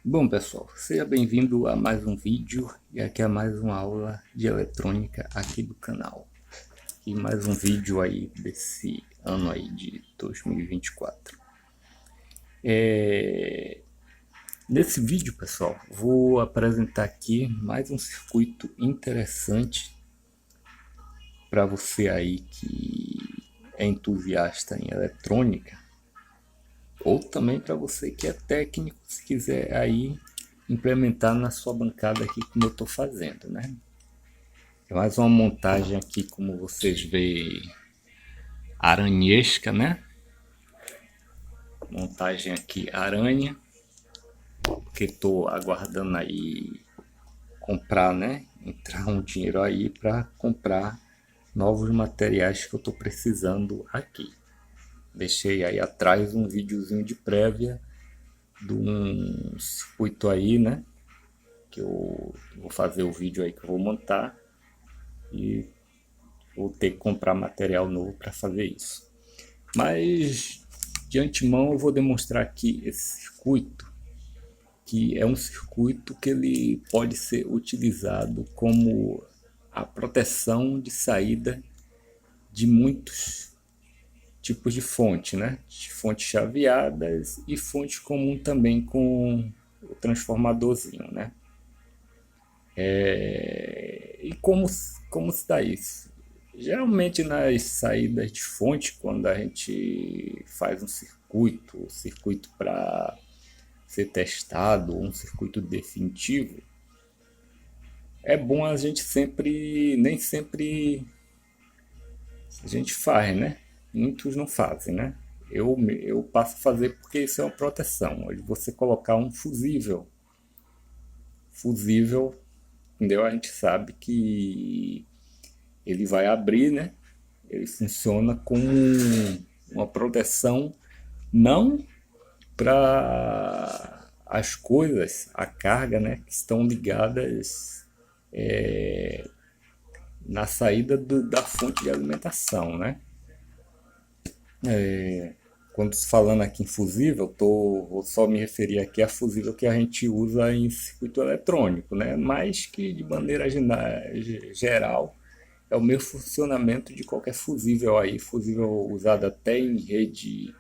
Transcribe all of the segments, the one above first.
Bom pessoal, seja bem-vindo a mais um vídeo e aqui é mais uma aula de eletrônica aqui do canal. E mais um vídeo aí desse ano aí de 2024. Nesse vídeo pessoal, vou apresentar aqui mais um circuito interessante para você aí que é entusiasta em eletrônica ou também para você que é técnico, se quiser aí implementar na sua bancada aqui como eu estou fazendo, né? É mais uma montagem aqui, como vocês veem, aranhesca, né? Montagem aqui aranha, porque estou aguardando aí comprar, né? Entrar um dinheiro aí para comprar novos materiais que eu estou precisando aqui. Deixei aí atrás um videozinho de prévia de um circuito aí, né? Que eu vou fazer o vídeo aí que eu vou montar e vou ter que comprar material novo para fazer isso. Mas de antemão eu vou demonstrar aqui esse circuito, que é um circuito que ele pode ser utilizado como a proteção de saída de muitos tipos de fonte, né? De fontes chaveadas e fonte comum também com o transformadorzinho, né? E como se dá isso? Geralmente nas saídas de fonte, quando a gente faz um circuito para ser testado, um circuito definitivo, é bom a gente sempre, nem sempre a gente faz, né? Muitos não fazem, né? Eu passo a fazer porque isso é uma proteção. Você colocar um fusível, entendeu? A gente sabe que ele vai abrir, né? Ele funciona como uma proteção não para as coisas, a carga, né, que estão ligadas na saída da fonte de alimentação, né? Quando falando aqui em fusível, vou só me referir aqui a fusível que a gente usa em circuito eletrônico, né? Mas que de maneira geral é o mesmo funcionamento de qualquer fusível aí, fusível usado até em rede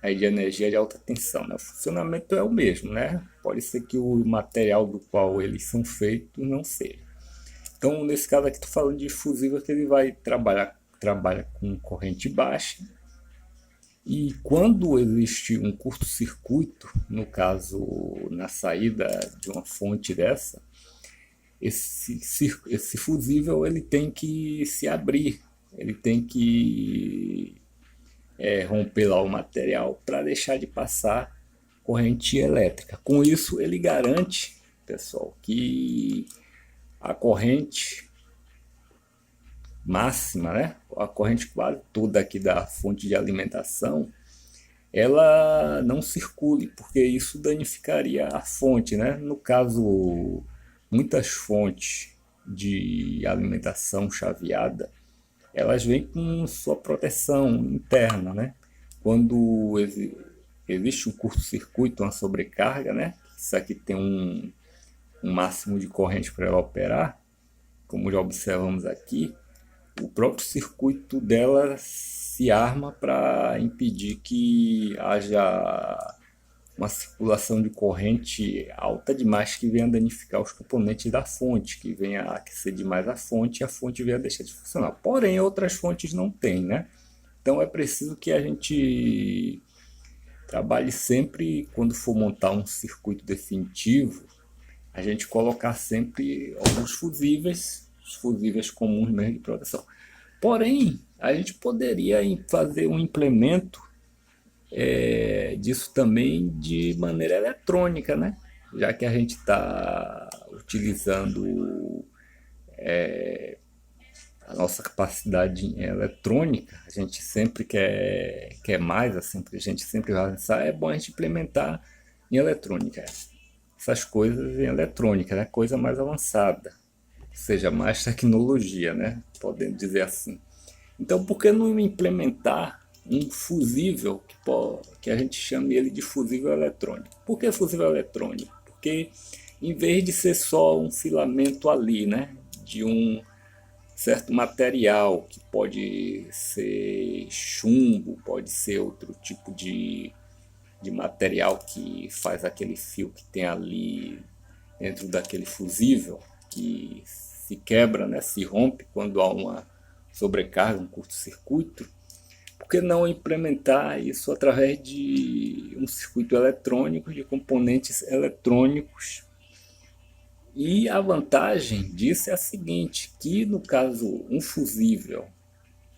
aí de energia de alta tensão, né? O funcionamento é o mesmo, né? Pode ser que o material do qual eles são feitos não seja. Então, nesse caso aqui, estou falando de fusível que ele vai trabalha com corrente baixa e quando existe um curto-circuito, no caso na saída de uma fonte dessa, esse fusível ele tem que se abrir, ele tem que romper lá o material para deixar de passar corrente elétrica. Com isso, ele garante, pessoal, que a corrente máxima, né, a corrente quase toda aqui da fonte de alimentação, ela não circule, porque isso danificaria a fonte, né? No caso, muitas fontes de alimentação chaveada, elas vêm com sua proteção interna, né? Quando existe um curto-circuito, uma sobrecarga, né? Isso aqui tem um máximo de corrente para ela operar, como já observamos aqui, o próprio circuito dela se arma para impedir que haja uma circulação de corrente alta demais que venha danificar os componentes da fonte, que venha aquecer demais a fonte e a fonte venha deixar de funcionar. Porém, outras fontes não têm, né? Então é preciso que a gente trabalhe sempre, quando for montar um circuito definitivo, a gente colocar sempre alguns fusíveis, os fusíveis comuns mesmo de proteção. Porém, a gente poderia fazer um implemento disso também de maneira eletrônica, né? Já que a gente está utilizando a nossa capacidade eletrônica, a gente sempre quer mais, a gente sempre vai avançar, é bom a gente implementar em eletrônica. Essas coisas em eletrônica, né? Coisa mais avançada, ou seja, mais tecnologia, né? Podemos dizer assim. Então, por que não implementar um fusível que a gente chame ele de fusível eletrônico? Por que fusível eletrônico? porque em vez de ser só um filamento ali, né, de um certo material, que pode ser chumbo, pode ser outro tipo de material que faz aquele fio que tem ali dentro daquele fusível, que se quebra, né, se rompe quando há uma sobrecarga, um curto-circuito. Por que não implementar isso através de um circuito eletrônico, de componentes eletrônicos? E a vantagem disso é a seguinte, que no caso um fusível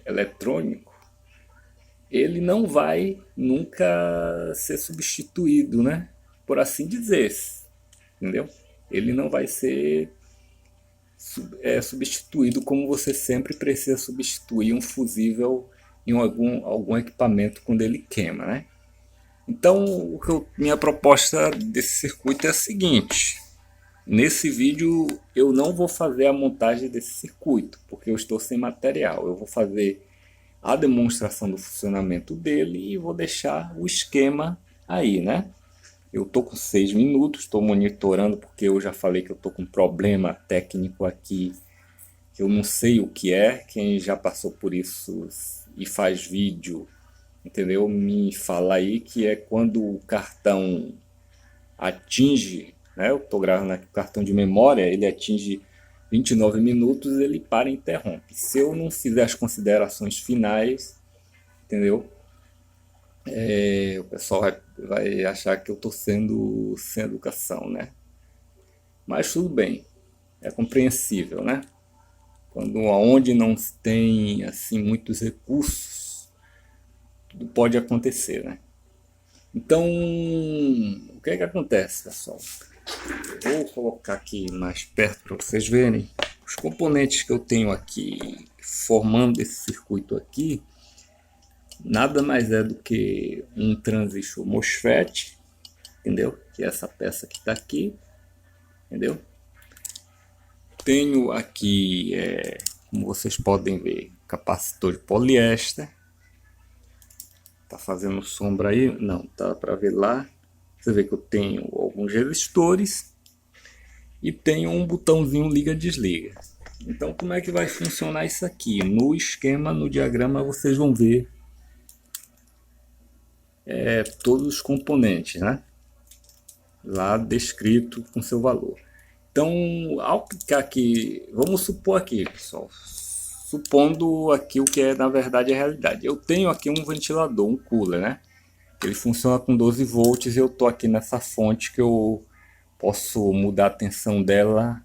eletrônico, ele não vai nunca ser substituído, né? Por assim dizer, entendeu? Ele não vai ser substituído como você sempre precisa substituir um fusível em algum equipamento quando ele queima, né? Então, minha proposta desse circuito é a seguinte: nesse vídeo eu não vou fazer a montagem desse circuito, porque eu estou sem material. Eu vou fazer a demonstração do funcionamento dele e vou deixar o esquema aí, né? Eu tô com 6 minutos, estou monitorando porque eu já falei que eu tô com um problema técnico aqui, que eu não sei o que é. Quem já passou por isso e faz vídeo, entendeu? Me fala aí que é quando o cartão atinge, né? Eu estou gravando aqui o cartão de memória, ele atinge 29 minutos, ele para e interrompe. Se eu não fizer as considerações finais, entendeu? O pessoal vai achar que eu estou sendo sem educação, né? Mas tudo bem, é compreensível, né? Quando onde não se tem assim muitos recursos, tudo pode acontecer, né? Então, o que é que acontece, pessoal? Eu vou colocar aqui mais perto para vocês verem. Os componentes que eu tenho aqui formando esse circuito aqui nada mais é do que um transistor MOSFET, entendeu? Que é essa peça que está aqui, entendeu? Tenho aqui, como vocês podem ver, capacitor de poliéster. Tá fazendo sombra aí? Não, tá para ver lá. Você vê que eu tenho alguns resistores e tenho um botãozinho liga-desliga. Então, como é que vai funcionar isso aqui? No esquema, no diagrama, vocês vão ver todos os componentes, né? Lá descrito com seu valor. Então, ao clicar aqui, vamos supor aqui, pessoal, supondo aqui o que é na verdade a realidade. Eu tenho aqui um ventilador, um cooler, né? Ele funciona com 12 volts e eu tô aqui nessa fonte que eu posso mudar a tensão dela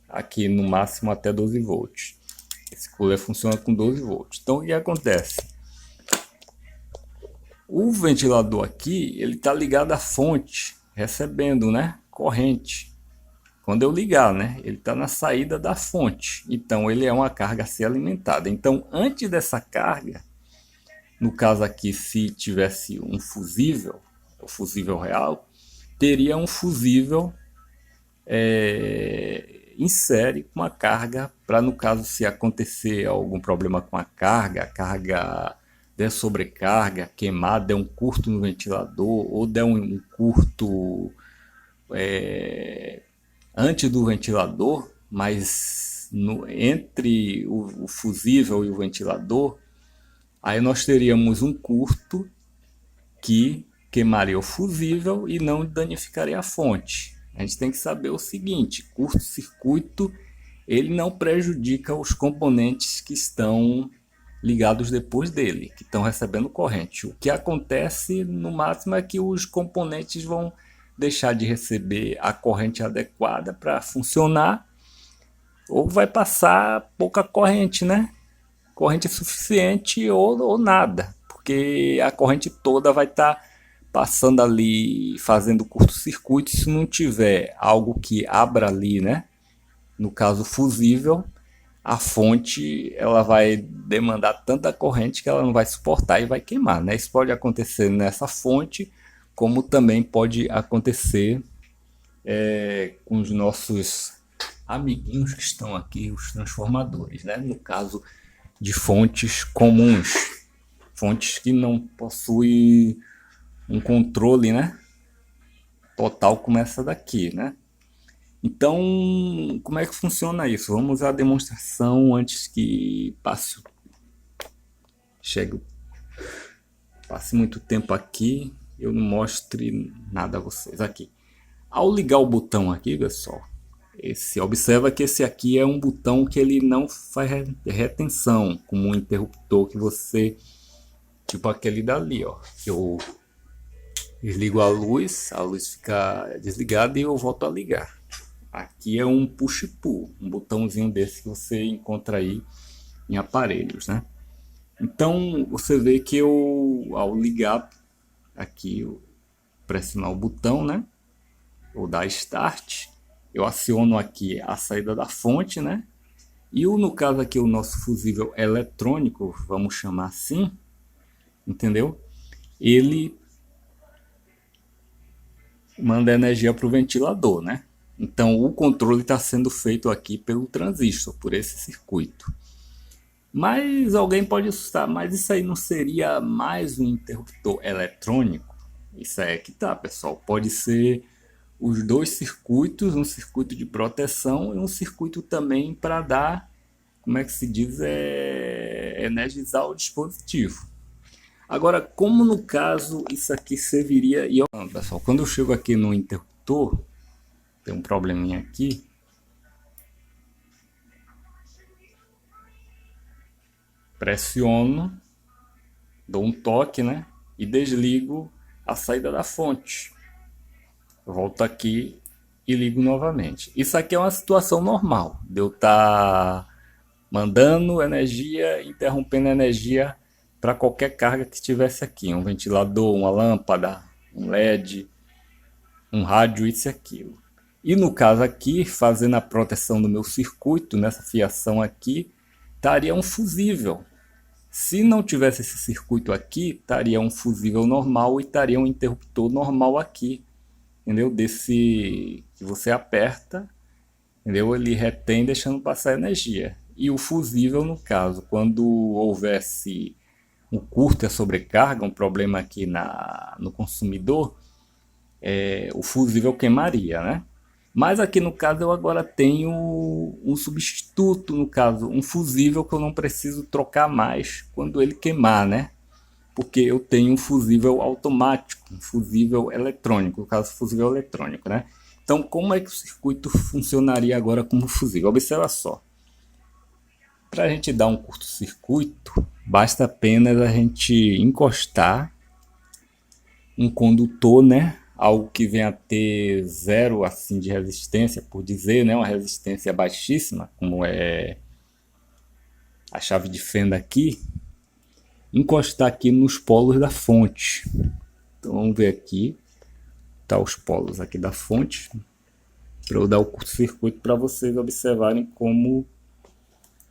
aqui no máximo até 12 volts. Esse cooler funciona com 12 volts. Então, o que acontece? O ventilador aqui, ele está ligado à fonte, recebendo, né, corrente. Quando eu ligar, né, ele está na saída da fonte. Então, ele é uma carga a ser alimentada. Então, antes dessa carga, no caso aqui, se tivesse um fusível, o fusível real, teria um fusível em série com a carga, para no caso se acontecer algum problema com a carga der sobrecarga, queimar, der um curto no ventilador ou der um curto antes do ventilador, mas entre o fusível e o ventilador, aí nós teríamos um curto que queimaria o fusível e não danificaria a fonte. A gente tem que saber o seguinte: curto-circuito ele não prejudica os componentes que estão ligados depois dele, que estão recebendo corrente. O que acontece no máximo é que os componentes vão deixar de receber a corrente adequada para funcionar, ou vai passar pouca corrente, né? Corrente suficiente ou nada, porque a corrente toda vai estar passando ali, fazendo curto-circuito. Se não tiver algo que abra ali, né? No caso fusível, a fonte ela vai demandar tanta corrente que ela não vai suportar e vai queimar, né? Isso pode acontecer nessa fonte, como também pode acontecer com os nossos amiguinhos que estão aqui, os transformadores, né? No caso de fontes comuns, fontes que não possuem um controle, né? total começa daqui, né? Então, como é que funciona isso? Vamos à demonstração antes que chegue, passe muito tempo aqui, eu não mostre nada a vocês aqui. Ao ligar o botão aqui, pessoal, observa que esse aqui é um botão que ele não faz retenção, como um interruptor que você, tipo aquele dali, ó, que eu desligo a luz fica desligada e eu volto a ligar. Aqui é um push-pull, um botãozinho desse que você encontra aí em aparelhos, né? Então você vê que eu, ao ligar aqui, eu pressionar o botão, né? Ou dar start, eu aciono aqui a saída da fonte, né? E no caso aqui o nosso fusível eletrônico, vamos chamar assim, entendeu? Ele manda energia para o ventilador, né? Então o controle está sendo feito aqui pelo transistor, por esse circuito. Mas alguém pode assustar, mas isso aí não seria mais um interruptor eletrônico? Isso aí é que tá, pessoal. Pode ser os dois circuitos, um circuito de proteção e um circuito também para dar, como é que se diz, energizar o dispositivo. Agora, como no caso isso aqui serviria... Pessoal, quando eu chego aqui no interruptor, tem um probleminha aqui. Pressiono, dou um toque, né? E desligo a saída da fonte. Eu volto aqui e ligo novamente. Isso aqui é uma situação normal, de eu estar mandando energia, interrompendo energia para qualquer carga que estivesse aqui. Um ventilador, uma lâmpada, um LED, um rádio, isso e aquilo. E no caso aqui, fazendo a proteção do meu circuito, nessa fiação aqui, estaria um fusível. Se não tivesse esse circuito aqui, estaria um fusível normal e estaria um interruptor normal aqui. Entendeu? Desse que você aperta, entendeu? Ele retém deixando passar energia. E o fusível, no caso, quando houvesse um curto e a sobrecarga, um problema aqui no consumidor, o fusível queimaria, né? Mas aqui no caso eu agora tenho um substituto, no caso, um fusível que eu não preciso trocar mais quando ele queimar, né? Porque eu tenho um fusível automático, um fusível eletrônico, no caso fusível eletrônico, né? Então como é que o circuito funcionaria agora como fusível? Observa só, para a gente dar um curto-circuito, basta apenas a gente encostar um condutor, né? Algo que venha a ter zero assim de resistência, por dizer, né? Uma resistência baixíssima, como é a chave de fenda aqui, encostar aqui nos polos da fonte. Então vamos ver aqui, tá os polos aqui da fonte, para eu dar o curto-circuito para vocês observarem como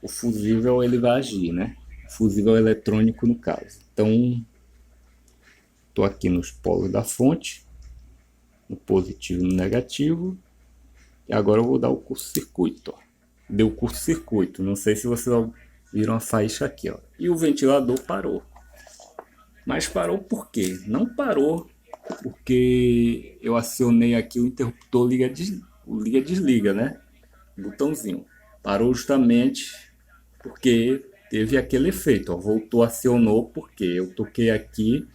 o fusível ele vai agir, né? Fusível eletrônico no caso. Então estou aqui nos polos da fonte, no positivo e no negativo, e agora eu vou dar o curto-circuito. Deu curto-circuito, não sei se vocês viram a faísca aqui, ó. E o ventilador parou. Mas parou por quê? Não parou porque eu acionei aqui o interruptor liga-desliga, né? Botãozinho. Parou justamente porque teve aquele efeito, ó. Voltou, acionou porque eu toquei aqui,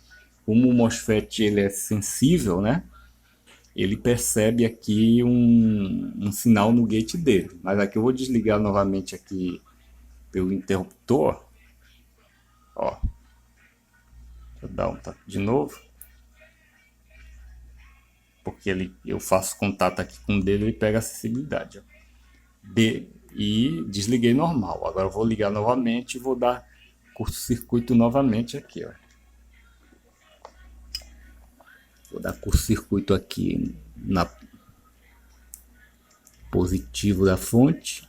como o MOSFET ele é sensível, né? Ele percebe aqui um sinal no gate dele. Mas aqui eu vou desligar novamente aqui pelo interruptor, ó. Deixa eu dar um toque de novo. Porque eu faço contato aqui com o dedo e ele pega a acessibilidade. Ó. E desliguei normal. Agora eu vou ligar novamente e vou dar curto-circuito novamente aqui. Ó. Vou dar curto-circuito aqui na positivo da fonte.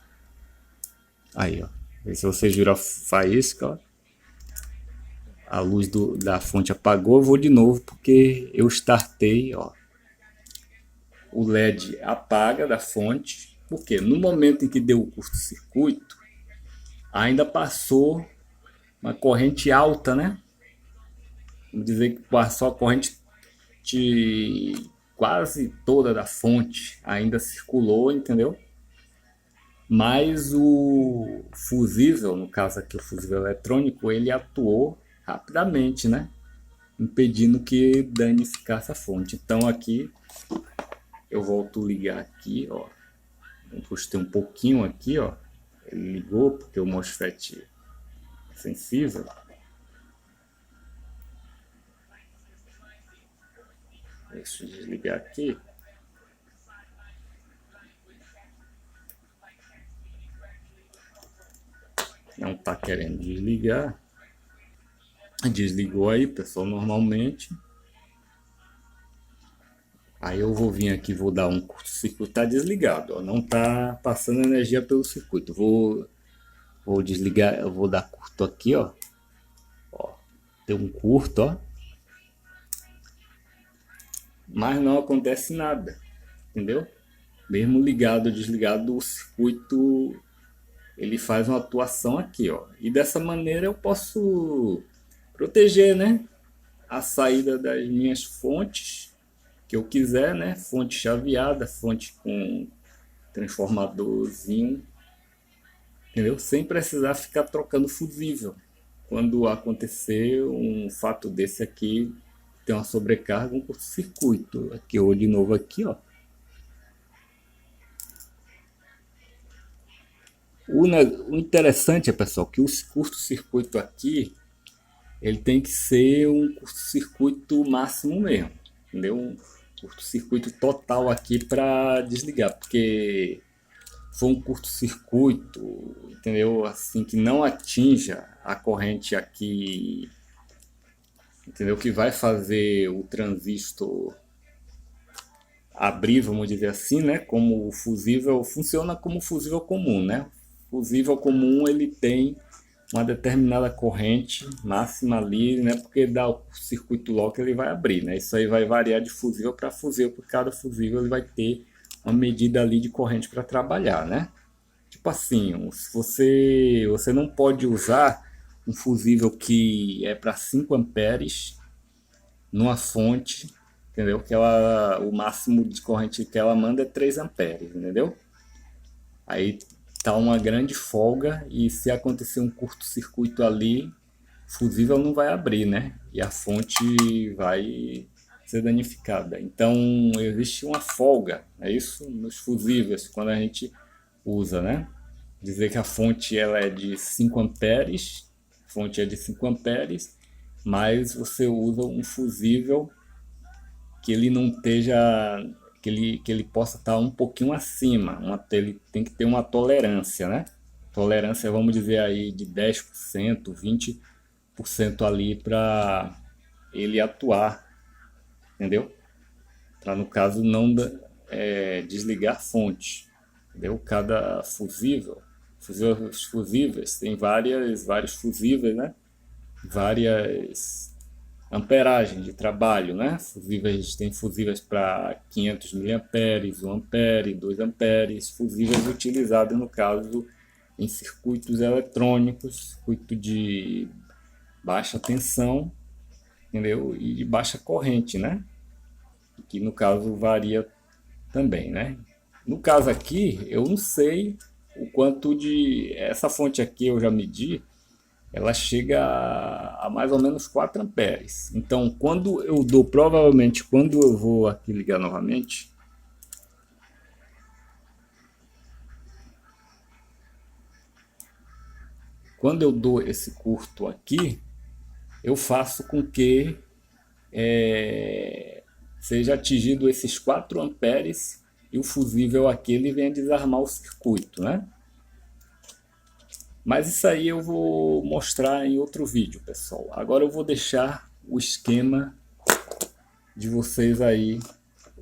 Aí, ó. Se vocês viram a faísca, ó. A luz da fonte apagou, eu vou de novo porque eu startei, ó. O LED apaga da fonte, porque no momento em que deu o curto-circuito, ainda passou uma corrente alta, né? Vamos dizer que passou a corrente quase toda da fonte ainda circulou, entendeu? Mas o fusível, no caso aqui o fusível eletrônico, ele atuou rapidamente, né? Impedindo que danificasse a fonte. Então aqui eu volto a ligar aqui, ó. Encostei um pouquinho aqui, ó. Ele ligou porque o MOSFET é sensível. Deixa eu desligar aqui. Não está querendo desligar. Desligou aí, pessoal, normalmente. Aí eu vou vir aqui, vou dar um curto-circuito, tá desligado, ó, não tá passando energia pelo circuito. Vou desligar, eu vou dar curto aqui, ó. Ó, tem um curto, ó. Mas não acontece nada, entendeu? Mesmo ligado ou desligado, o circuito ele faz uma atuação aqui, ó. E dessa maneira eu posso proteger, né, a saída das minhas fontes que eu quiser, né? Fonte chaveada, fonte com transformadorzinho, entendeu? Sem precisar ficar trocando fusível. Quando acontecer um fato desse aqui, tem uma sobrecarga, um curto-circuito. Aqui eu de novo aqui, ó. O interessante é, pessoal, que o curto-circuito aqui, ele tem que ser um curto-circuito máximo mesmo, entendeu? Um curto-circuito total aqui para desligar, porque foi um curto-circuito, entendeu? Assim que não atinja a corrente aqui, entendeu? Que vai fazer o transistor abrir, vamos dizer assim, né? Como o fusível funciona como fusível comum, né? O fusível comum ele tem uma determinada corrente máxima ali, né? Porque dá o circuito lock ele vai abrir, né? Isso aí vai variar de fusível para fusível, porque cada fusível ele vai ter uma medida ali de corrente para trabalhar, né? Tipo assim, se você não pode usar um fusível que é para 5 amperes numa fonte, entendeu? Que ela, o máximo de corrente que ela manda é 3 amperes, entendeu? Aí tá uma grande folga e se acontecer um curto-circuito ali, o fusível não vai abrir, né? E a fonte vai ser danificada. Então existe uma folga, é isso? Nos fusíveis, quando a gente usa, né? Dizer que a fonte ela é de 5 amperes, a fonte é de 5 amperes, mas você usa um fusível que ele não esteja, que ele possa estar um pouquinho acima, ele tem que ter uma tolerância, né? Tolerância, vamos dizer aí, de 10%, 20% ali para ele atuar, entendeu? Para no caso não desligar a fonte, entendeu? Cada fusível, os fusíveis, tem vários fusíveis, né? Várias amperagem de trabalho, né? Fusíveis, tem fusíveis para 500 miliamperes, 1 ampere, 2 amperes, fusíveis utilizados no caso em circuitos eletrônicos, circuito de baixa tensão, entendeu? E de baixa corrente, né? Que no caso varia também, né? No caso aqui, eu não sei o quanto de essa fonte aqui eu já medi, ela chega a mais ou menos 4 amperes. Então, quando eu dou, provavelmente, quando eu vou aqui ligar novamente, quando eu dou esse curto aqui, eu faço com que seja atingido esses 4 amperes e o fusível aqui ele venha desarmar o circuito, né? Mas isso aí eu vou mostrar em outro vídeo, pessoal. Agora eu vou deixar o esquema de vocês aí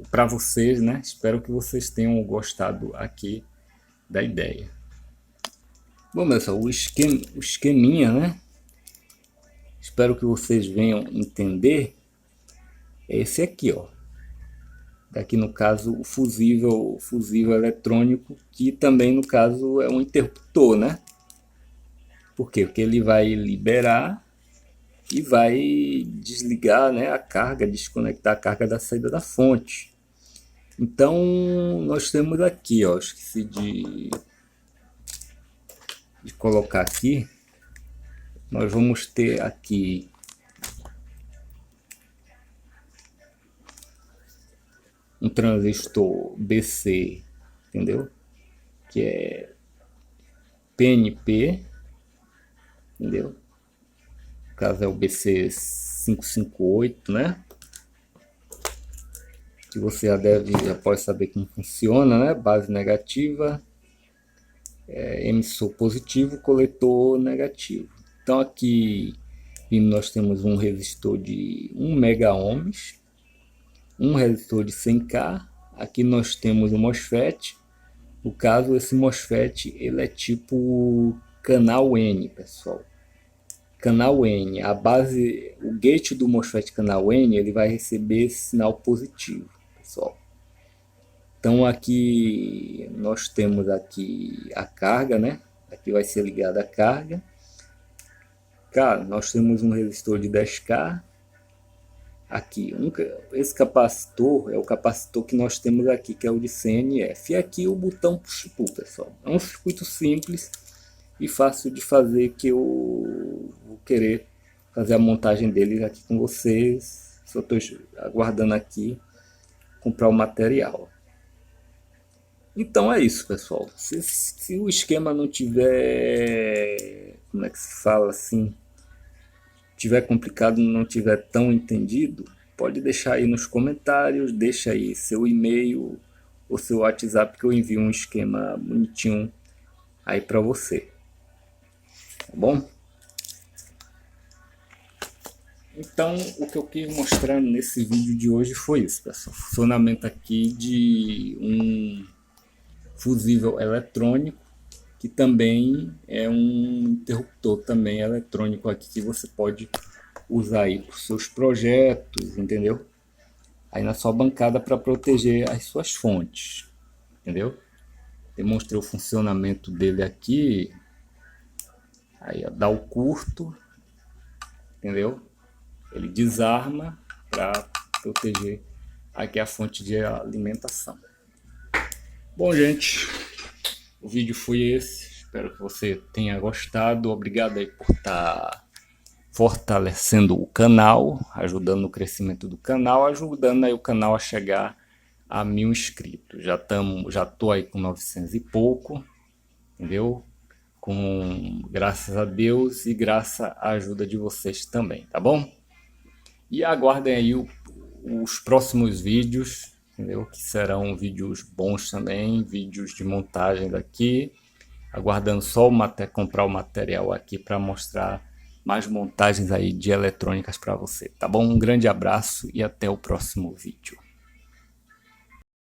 para vocês, né? Espero que vocês tenham gostado aqui da ideia. Bom, pessoal, o esqueminha, né? Espero que vocês venham entender. É esse aqui, ó. Daqui no caso o fusível eletrônico, que também no caso é um interruptor, né? Por quê? Porque ele vai liberar e vai desligar, né, a carga, desconectar a carga da saída da fonte. Então nós temos aqui, ó, esqueci de colocar aqui. Nós vamos ter aqui um transistor BC, entendeu? Que é PNP, entendeu? No caso é o BC558, né? Que você já pode saber como funciona, né? Base negativa, emissor positivo, coletor negativo. Então aqui nós temos um resistor de 1 mega ohms, um resistor de 100K. Aqui nós temos um MOSFET. No caso, esse MOSFET ele é tipo canal N, pessoal. Canal N, o gate do MOSFET canal N, ele vai receber esse sinal positivo, pessoal. Então aqui nós temos aqui a carga, né? Aqui vai ser ligada a carga. Cara, nós temos um resistor de 10K. Aqui, esse capacitor é o capacitor que nós temos aqui, que é o de CNF. E aqui o botão push-pull, pessoal. É um circuito simples e fácil de fazer, que eu vou querer fazer a montagem dele aqui com vocês. Só estou aguardando aqui comprar o material. Então é isso, pessoal. Se o esquema não tiver, como é que se fala assim, tiver complicado, não tiver tão entendido, pode deixar aí nos comentários, deixa aí seu e-mail ou seu WhatsApp que eu envio um esquema bonitinho aí para você. Tá bom? Então, o que eu quis mostrar nesse vídeo de hoje foi isso, pessoal. Funcionamento aqui de um fusível eletrônico, que também é um interruptor também eletrônico aqui, que você pode usar aí para os seus projetos, entendeu? Aí na sua bancada para proteger as suas fontes, entendeu? Demonstrei o funcionamento dele aqui. Aí ó, dá o curto, entendeu? Ele desarma para proteger aqui a fonte de alimentação. Bom, gente, o vídeo foi esse. Espero que você tenha gostado. Obrigado aí por estar fortalecendo o canal, ajudando no crescimento do canal, ajudando aí o canal a chegar a 1000 inscritos. Já tô aí com 900 e pouco, entendeu? Graças a Deus e graças à ajuda de vocês também, tá bom? E aguardem aí os próximos vídeos, entendeu? Que serão vídeos bons também, vídeos de montagem daqui. Aguardando só comprar o material aqui para mostrar mais montagens aí de eletrônicas para você, tá bom? Um grande abraço e até o próximo vídeo.